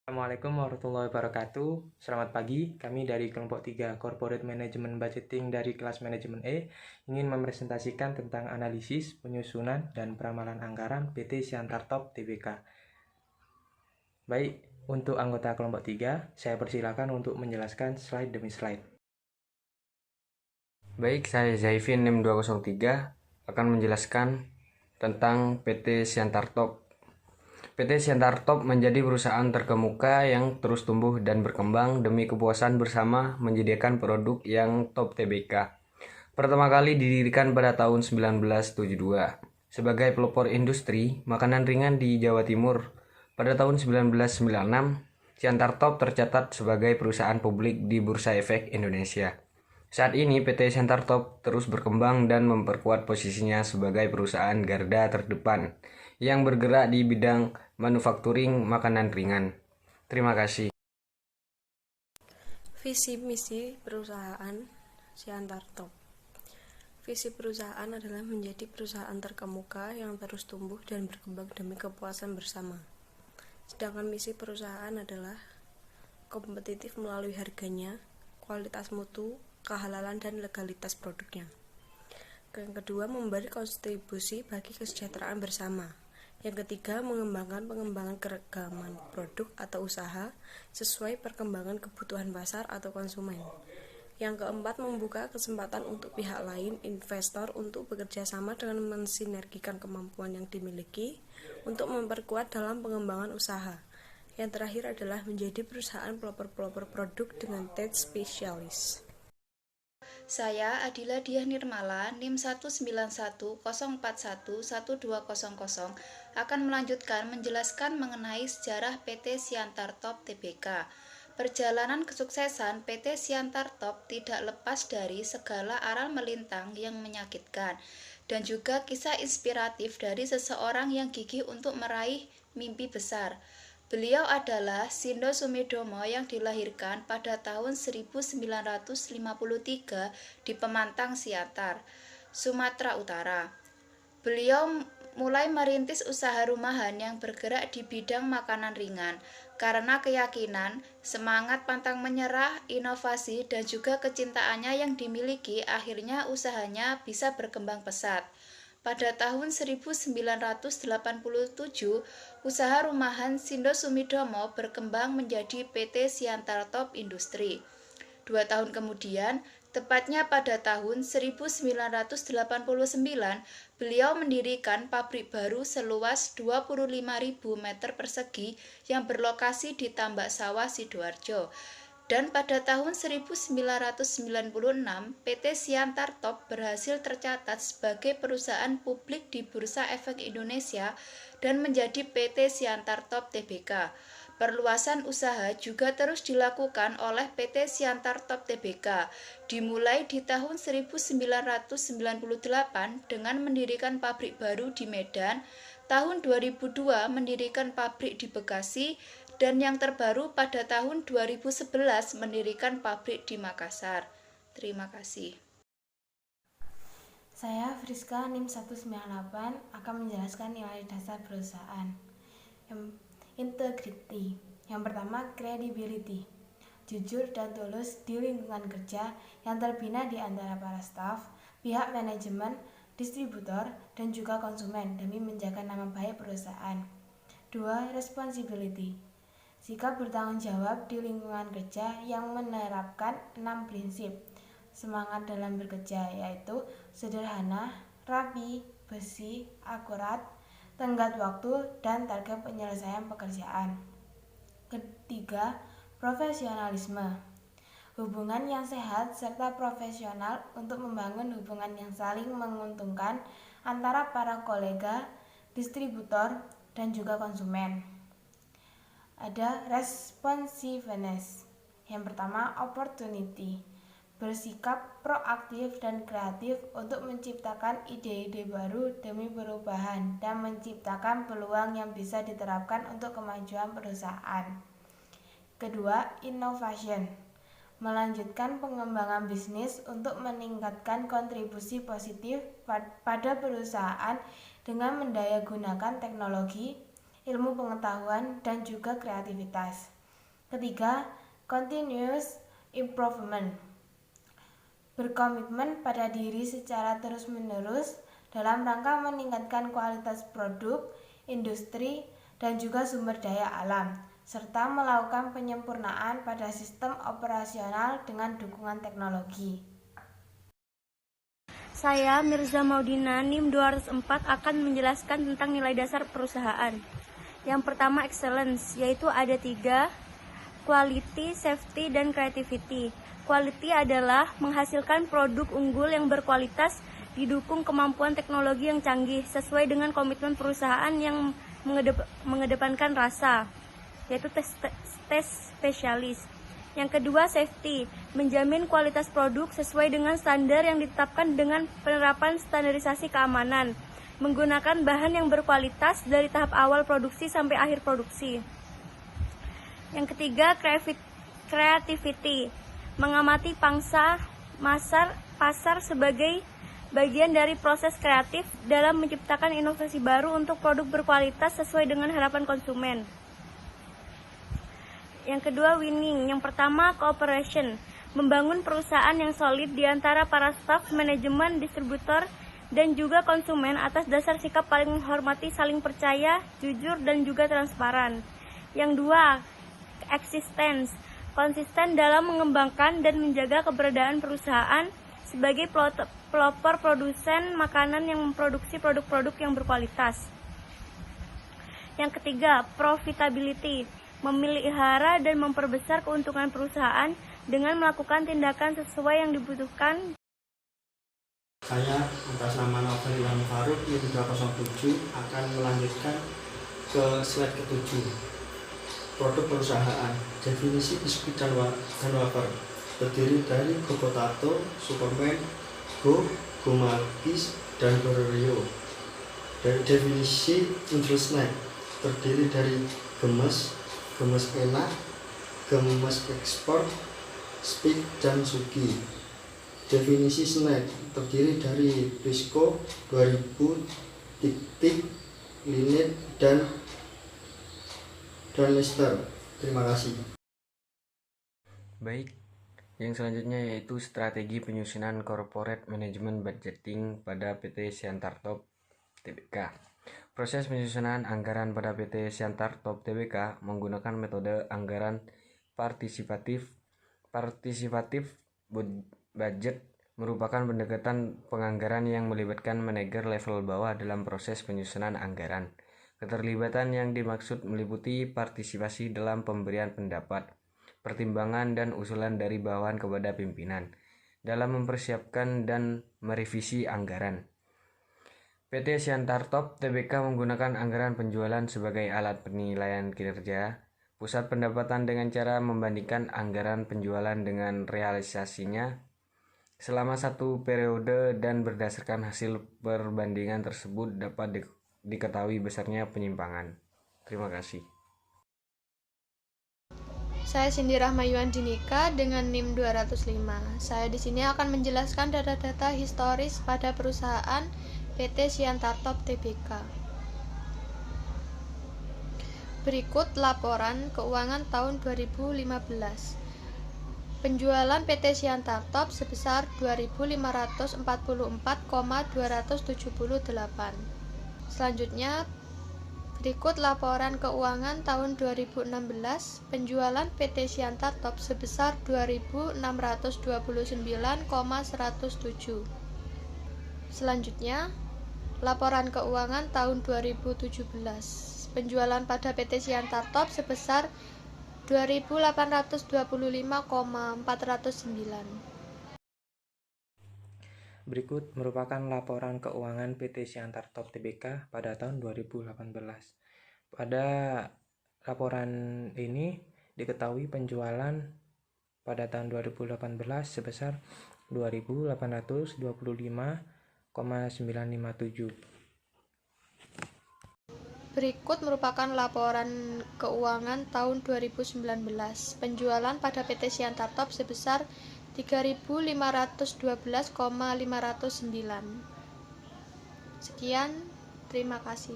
Assalamualaikum warahmatullahi wabarakatuh. Selamat pagi, kami dari kelompok 3 Corporate Management Budgeting dari kelas Manajemen E ingin mempresentasikan tentang analisis, penyusunan, dan peramalan anggaran PT Siantar Top Tbk. Baik, untuk anggota kelompok 3, saya persilakan untuk menjelaskan slide demi slide. Baik, saya Zaifin NIM 203 akan menjelaskan tentang PT Siantar Top. PT Siantar Top menjadi perusahaan terkemuka yang terus tumbuh dan berkembang demi kepuasan bersama menyediakan produk yang top Tbk. Pertama kali didirikan pada tahun 1972 sebagai pelopor industri makanan ringan di Jawa Timur. Pada tahun 1996, Siantar Top tercatat sebagai perusahaan publik di Bursa Efek Indonesia. Saat ini PT Siantar Top terus berkembang dan memperkuat posisinya sebagai perusahaan garda terdepan yang bergerak di bidang manufakturing makanan ringan. Terima kasih. Visi misi perusahaan Siantar Top. Visi perusahaan adalah menjadi perusahaan terkemuka yang terus tumbuh dan berkembang demi kepuasan bersama. Sedangkan misi perusahaan adalah kompetitif melalui harganya, kualitas mutu, kehalalan dan legalitas produknya. Yang kedua, memberi kontribusi bagi kesejahteraan bersama. Yang ketiga, mengembangkan keragaman produk atau usaha sesuai perkembangan kebutuhan pasar atau konsumen. Yang keempat, membuka kesempatan untuk pihak lain, investor, untuk bekerja sama dengan mensinergikan kemampuan yang dimiliki untuk memperkuat dalam pengembangan usaha. Yang terakhir adalah menjadi perusahaan pelopor produk dengan tes spesialis. Saya Adila Diah Nirmala, NIM 19104112000 akan melanjutkan menjelaskan mengenai sejarah PT Siantar Top Tbk. Perjalanan kesuksesan PT Siantar Top tidak lepas dari segala aral melintang yang menyakitkan dan juga kisah inspiratif dari seseorang yang gigih untuk meraih mimpi besar. Beliau adalah Sindo Sumidomo yang dilahirkan pada tahun 1953 di Pemantang, Siantar, Sumatera Utara. Beliau mulai merintis usaha rumahan yang bergerak di bidang makanan ringan karena keyakinan, semangat pantang menyerah, inovasi, dan juga kecintaannya yang dimiliki, akhirnya usahanya bisa berkembang pesat. Pada tahun 1987, usaha rumahan Sindo Sumidomo berkembang menjadi PT Siantar Top Industri. 2 tahun kemudian, tepatnya pada tahun 1989, beliau mendirikan pabrik baru seluas 25.000 meter persegi yang berlokasi di Tambak Sawah, Sidoarjo. Dan pada tahun 1996, PT Siantar Top berhasil tercatat sebagai perusahaan publik di Bursa Efek Indonesia dan menjadi PT Siantar Top Tbk. Perluasan usaha juga terus dilakukan oleh PT Siantar Top Tbk, dimulai di tahun 1998 dengan mendirikan pabrik baru di Medan, tahun 2002 mendirikan pabrik di Bekasi, dan yang terbaru pada tahun 2011 mendirikan pabrik di Makassar. Terima kasih. Saya Friska NIM 198 akan menjelaskan nilai dasar perusahaan. Integrity. Yang pertama, credibility. Jujur dan tulus di lingkungan kerja yang terbina di antara para staf, pihak manajemen, distributor, dan juga konsumen demi menjaga nama baik perusahaan. 2. Responsibility. Sikap bertanggung jawab di lingkungan kerja yang menerapkan 6 prinsip semangat dalam bekerja, yaitu sederhana, rapi, bersih, akurat, tenggat waktu, dan target penyelesaian pekerjaan. Ketiga, profesionalisme. Hubungan yang sehat serta profesional untuk membangun hubungan yang saling menguntungkan antara para kolega, distributor, dan juga konsumen. Ada responsiveness. Yang pertama, opportunity. Bersikap proaktif dan kreatif untuk menciptakan ide-ide baru demi perubahan dan menciptakan peluang yang bisa diterapkan untuk kemajuan perusahaan. Kedua, innovation. Melanjutkan pengembangan bisnis untuk meningkatkan kontribusi positif pada perusahaan dengan mendayagunakan teknologi, ilmu pengetahuan, dan juga kreativitas. Ketiga, continuous improvement. Berkomitmen pada diri secara terus-menerus dalam rangka meningkatkan kualitas produk, industri, dan juga sumber daya alam, serta melakukan penyempurnaan pada sistem operasional dengan dukungan teknologi. Saya, Mirza Maudina, NIM 204 akan menjelaskan tentang nilai dasar perusahaan. Yang pertama, excellence, yaitu ada 3, quality, safety, dan creativity. Quality adalah menghasilkan produk unggul yang berkualitas didukung kemampuan teknologi yang canggih sesuai dengan komitmen perusahaan yang mengedepankan rasa, yaitu tes spesialis. Yang kedua, safety, menjamin kualitas produk sesuai dengan standar yang ditetapkan dengan penerapan standarisasi keamanan, menggunakan bahan yang berkualitas dari tahap awal produksi sampai akhir produksi. Yang ketiga, creativity, mengamati pangsa pasar sebagai bagian dari proses kreatif dalam menciptakan inovasi baru untuk produk berkualitas sesuai dengan harapan konsumen. Yang kedua, winning. Yang pertama, cooperation, membangun perusahaan yang solid di antara para staf, manajemen, distributor, dan juga konsumen atas dasar sikap paling menghormati, saling percaya, jujur, dan juga transparan. Yang dua, existence, konsisten dalam mengembangkan dan menjaga keberadaan perusahaan sebagai pelopor produsen makanan yang memproduksi produk-produk yang berkualitas. Yang ketiga, profitability, memelihara dan memperbesar keuntungan perusahaan dengan melakukan tindakan sesuai yang dibutuhkan. Saya atas nama Novel Ilham Faruk, NIM 207 akan melanjutkan ke slide ke-7. Produk perusahaan. Definisi biskuit dan wafer terdiri dari Go Potato, Superman, Go Malkis, dan Oreo. Dari definisi industri snack terdiri dari gemes enak, gemes ekspor, speak, dan suki. Definisi snack terdiri dari Bisco, 2000, Tik-Tik, Linet, dan Lister. Terima kasih. Baik, yang selanjutnya yaitu strategi penyusunan corporate management budgeting pada PT Siantar Top Tbk. Proses penyusunan anggaran pada PT Siantar Top Tbk menggunakan metode anggaran partisipatif budget merupakan pendekatan penganggaran yang melibatkan manajer level bawah dalam proses penyusunan anggaran. Keterlibatan yang dimaksud meliputi partisipasi dalam pemberian pendapat, pertimbangan, dan usulan dari bawahan kepada pimpinan dalam mempersiapkan dan merevisi anggaran. PT Siantar Top Tbk menggunakan anggaran penjualan sebagai alat penilaian kinerja pusat pendapatan dengan cara membandingkan anggaran penjualan dengan realisasinya selama satu periode, dan berdasarkan hasil perbandingan tersebut dapat diketahui besarnya penyimpangan. Terima kasih. Saya Cindy Rahmayuan Dinika dengan NIM 205. Saya di sini akan menjelaskan data-data historis pada perusahaan PT Siantar Top Tbk. Berikut laporan keuangan tahun 2015. Penjualan PT Siantar Top sebesar 2.544,278. Selanjutnya, berikut laporan keuangan tahun 2016. Penjualan PT Siantar Top sebesar 2.629,107. Selanjutnya, laporan keuangan tahun 2017. Penjualan pada PT Siantar Top sebesar 2.825,409. Berikut merupakan laporan keuangan PT Siantar Top Tbk pada tahun 2018. Pada laporan ini diketahui penjualan pada tahun 2018 sebesar 2.825,957. Berikut merupakan laporan keuangan tahun 2019. Penjualan pada PT Siantar Top sebesar 3.512,509. Sekian, terima kasih.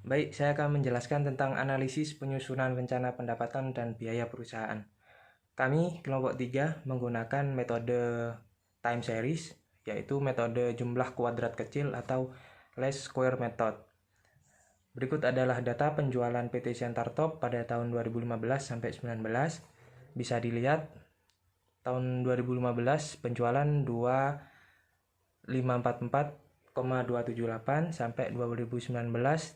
Baik, saya akan menjelaskan tentang analisis penyusunan rencana pendapatan dan biaya perusahaan. Kami, kelompok 3, menggunakan metode time series, yaitu metode jumlah kuadrat kecil atau least square method. Berikut adalah data penjualan PT Siantar Top pada tahun 2015-19. Bisa dilihat, tahun 2015 penjualan 2544,278 sampai 2019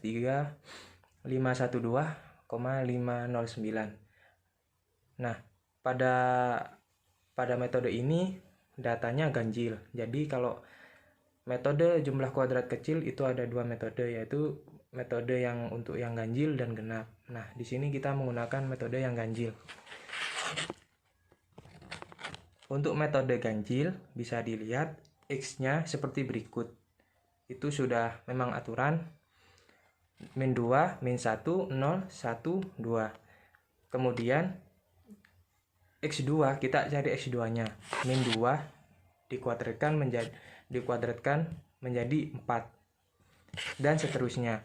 3512,509. Nah, pada metode ini datanya ganjil. Jadi kalau metode jumlah kuadrat kecil itu ada dua metode, yaitu metode yang untuk yang ganjil dan genap. Nah, di sini kita menggunakan metode yang ganjil. Untuk metode ganjil bisa dilihat X-nya seperti berikut. Itu sudah memang aturan min 2, min 1, 0, 1, 2. Kemudian X2 kita cari X2-nya. Min 2 dikuadratkan menjadi 4. Dan seterusnya.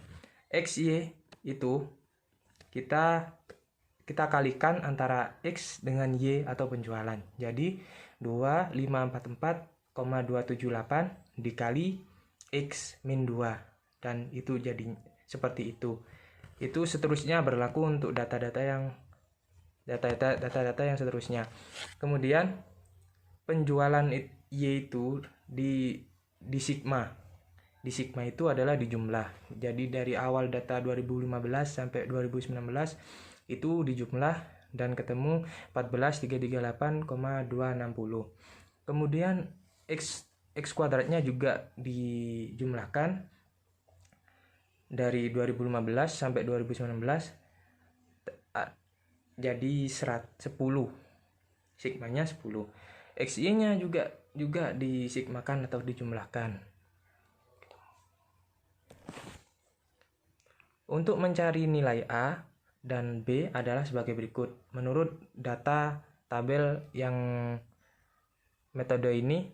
XY itu kita kalikan antara X dengan Y atau penjualan. Jadi 2544,278 dikali X min 2. Dan itu jadi seperti itu. Itu seterusnya berlaku untuk data-data yang seterusnya. Kemudian penjualan Y itu di sigma. Di sigma itu adalah di jumlah. Jadi dari awal data 2015 sampai 2019 itu dijumlah dan ketemu 14.338,260. Kemudian X kuadratnya juga dijumlahkan dari 2015 sampai 2019 jadi 10. Sigmanya 10. XY-nya juga disigmakan atau dijumlahkan. Untuk mencari nilai A dan B adalah sebagai berikut. Menurut data tabel yang metode ini,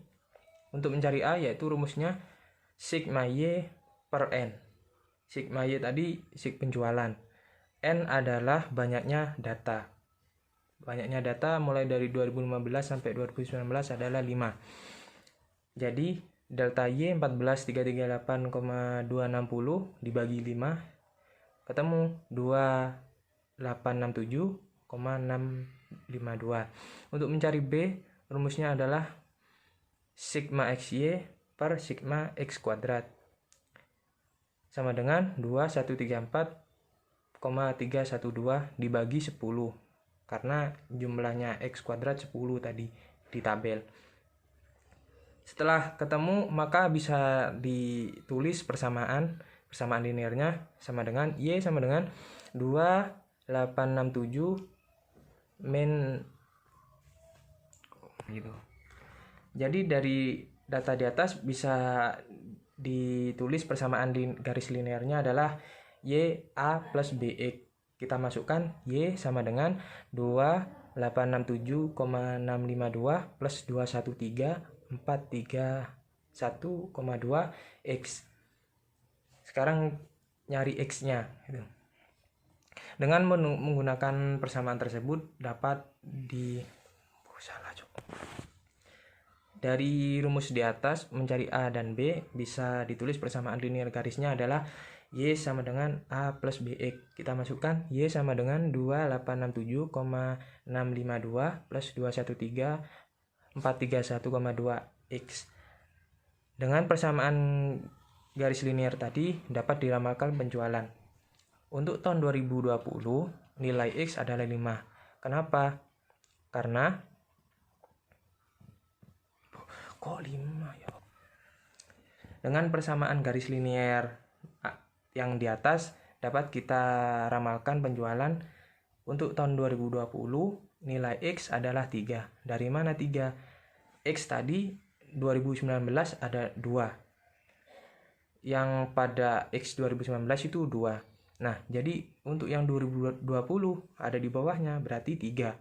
untuk mencari A yaitu rumusnya sigma Y per N. Sigma Y tadi penjualan. N adalah banyaknya data. Banyaknya data mulai dari 2015 sampai 2019 adalah 5. Jadi delta Y 14.338,260 dibagi 5 ketemu 2867,652. Untuk mencari B, rumusnya adalah sigma XY per sigma X kuadrat sama dengan 2134,312 dibagi 10 karena jumlahnya X kuadrat 10 tadi di tabel. Setelah ketemu maka bisa ditulis persamaan linearnya sama dengan Y sama dengan 2867 min gitu. Jadi dari data di atas bisa ditulis persamaan garis linearnya adalah Y A plus BX. Kita masukkan Y sama dengan 2867,652 plus 213,431,2 X. Sekarang nyari X-nya. Dengan menggunakan persamaan tersebut dapat dari rumus di atas mencari A dan B bisa ditulis persamaan linear garisnya adalah Y sama dengan A plus BX. Kita masukkan Y sama dengan 2867,652 plus 213,431,2 X. Dengan persamaan garis linear tadi dapat diramalkan penjualan. Untuk tahun 2020 nilai X adalah 5. Kenapa? Karena kok 5 ya? Dengan persamaan garis linear yang di atas dapat kita ramalkan penjualan untuk tahun 2020 nilai X adalah 3. Dari mana 3? X tadi 2019 ada 2. Yang pada X 2019 itu 2. Nah, jadi untuk yang 2020 ada di bawahnya berarti 3.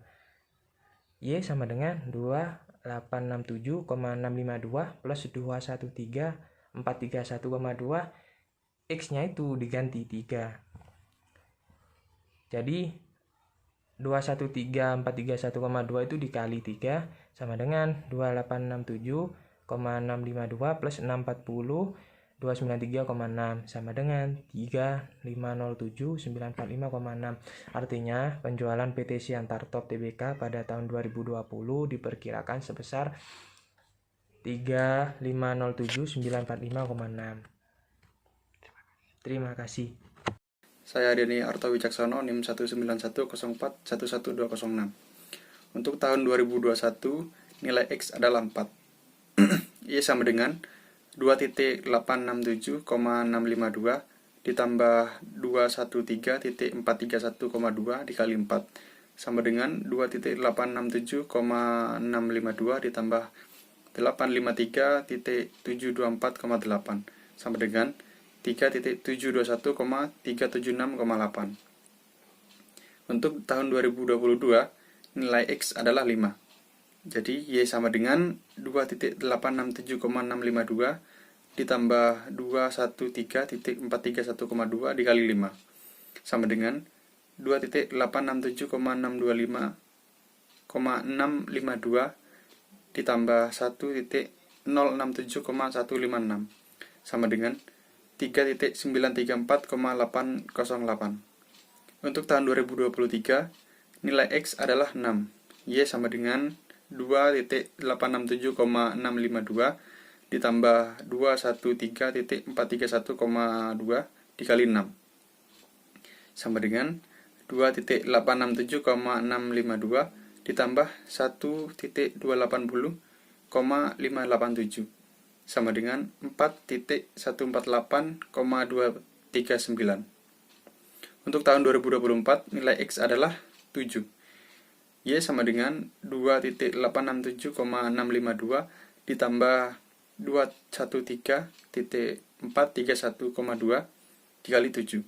Y sama dengan 2867,652 plus 213,431,2 X-nya itu diganti 3. Jadi 213.431,2 itu dikali 3 sama dengan 2867,652 plus 640 293,6 sama dengan 3507945,6. Artinya penjualan PT Siantar Top Tbk pada tahun 2020 diperkirakan sebesar 3507945,6. Terima kasih. Saya Denny Arto Wicaksono, NIM 19104112006. Untuk tahun 2021, nilai X adalah 4. Y sama dengan 2.867,652 ditambah 213.431,2 dikali 4 sama dengan 2.867,652 ditambah 853.724,8 sama dengan 3.721,376,8. Untuk tahun 2022, nilai X adalah 5. Jadi Y sama dengan 2.867,652 ditambah 213.431,2 dikali 5 sama dengan 2.867,652 ditambah 1.067,156 sama dengan 3.934,808. Untuk tahun 2023, nilai X adalah 6. Y sama dengan 2.867,652 ditambah 213.431,2 dikali 6 sama dengan 2.867,652 ditambah 1.280,587 sama dengan 4.148,239. Untuk tahun 2024, nilai X adalah 7. Y sama dengan 2.867,652 ditambah 213.431,2 dikali 7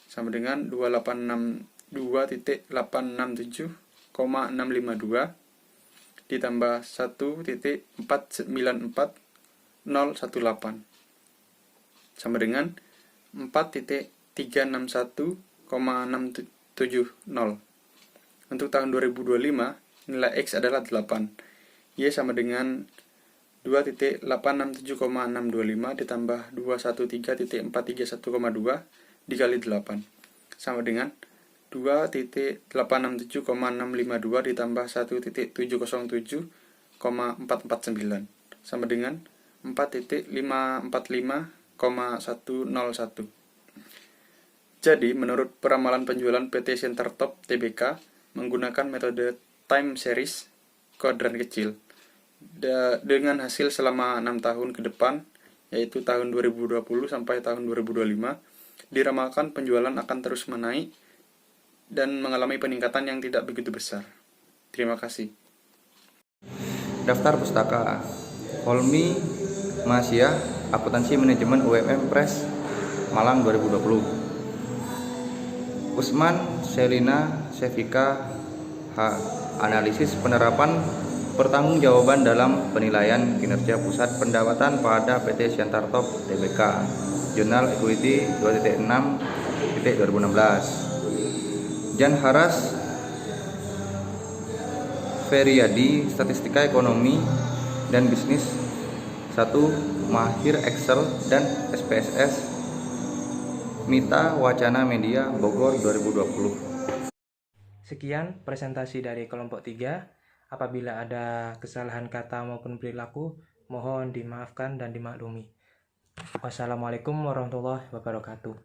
sama dengan 2.867,652 ditambah 1.494018 sama dengan 4.361,670. Untuk tahun 2025, nilai X adalah 8. Y sama dengan 2.867,625 ditambah 213.431,2 dikali 8 sama dengan 2.867,652 ditambah 1.707,449 sama dengan 4.545,101. Jadi, menurut peramalan penjualan PT Siantar Top Tbk menggunakan metode time series kuadran kecil dengan hasil selama 6 tahun ke depan, yaitu tahun 2020 sampai tahun 2025, diramalkan penjualan akan terus menaik dan mengalami peningkatan yang tidak begitu besar. Terima kasih. Daftar pustaka Holmi Masya Akuntansi Manajemen UMM Pres Malang 2020. Usman Selina Sevika H. Analisis penerapan pertanggungjawaban dalam penilaian kinerja pusat pendapatan pada PT Siantar Top Tbk. Jurnal Equity 2.6.2016. Jan Haras Feriadi, Statistika Ekonomi dan Bisnis 1, Mahir Excel dan SPSS. Mita Wacana Media Bogor 2020. Sekian presentasi dari kelompok 3. Apabila ada kesalahan kata maupun perilaku, mohon dimaafkan dan dimaklumi. Wassalamualaikum warahmatullahi wabarakatuh.